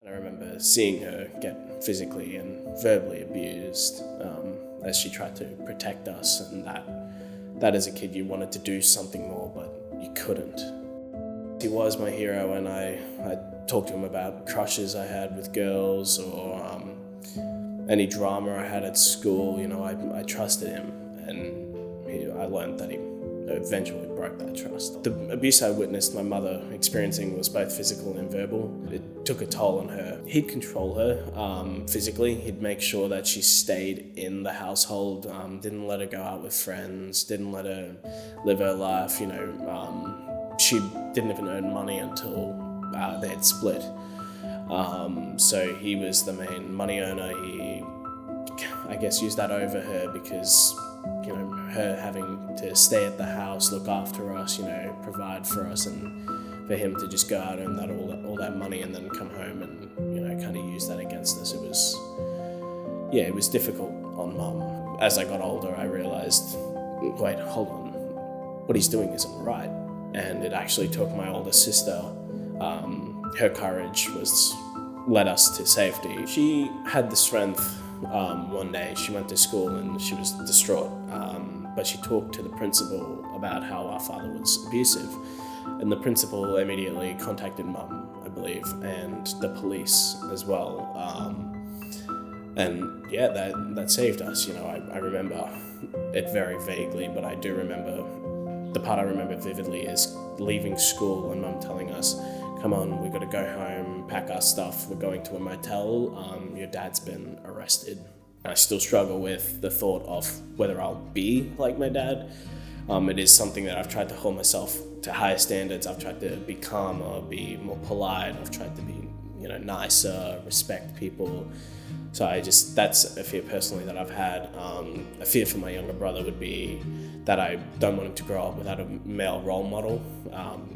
I remember seeing her get physically and verbally abused as she tried to protect us, and that as a kid you wanted to do something more, but you couldn't. He was my hero, and I talked to him about crushes I had with girls or any drama I had at school. I trusted him, and I learned that he eventually broke that trust. The abuse I witnessed my mother experiencing was both physical and verbal. It took a toll on her. He'd control her physically. He'd make sure that she stayed in the household, didn't let her go out with friends, didn't let her live her life. She didn't even earn money until they had split. So he was the main money earner. He, I guess, used that over her because her having to stay at the house, look after us, provide for us, and for him to just go out and earn all that money and then come home and kind of use that against us. It was difficult on Mum. As I got older, I realized, wait, hold on, what he's doing isn't right. And it actually took my older sister, her courage led us to safety. She had the strength. One day she went to school and she was distraught, but she talked to the principal about how our father was abusive, and the principal immediately contacted Mum, I believe, and the police as well, and that saved us. I remember it very vaguely, but I do remember, the part I remember vividly is leaving school and Mum telling us, come on, we've got to go home, pack our stuff, we're going to a motel, your dad's been arrested. I still struggle with the thought of whether I'll be like my dad. It is something that I've tried to hold myself to higher standards. I've tried to be calmer, be more polite. I've tried to be, nicer, respect people. So that's a fear personally that I've had. A fear for my younger brother would be that I don't want him to grow up without a male role model.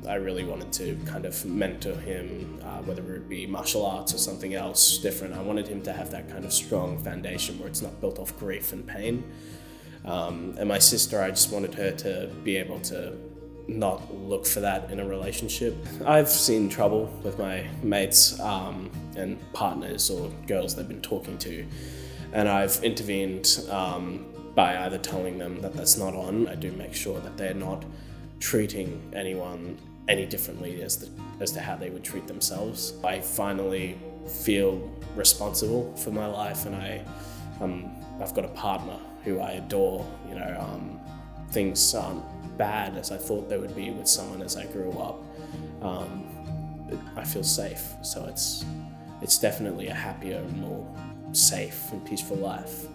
I really wanted to kind of mentor him, whether it be martial arts or something else different. I wanted him to have that kind of strong foundation where it's not built off grief and pain. And my sister, I just wanted her to be able to not look for that in a relationship. I've seen trouble with my mates and partners or girls they've been talking to, and I've intervened by either telling them that that's not on. I do make sure that they're not treating anyone any differently as to how they would treat themselves. I finally feel responsible for my life, and I've got a partner who I adore. Things aren't bad as I thought they would be with someone as I grew up. I feel safe, so it's definitely a happier, more safe and peaceful life.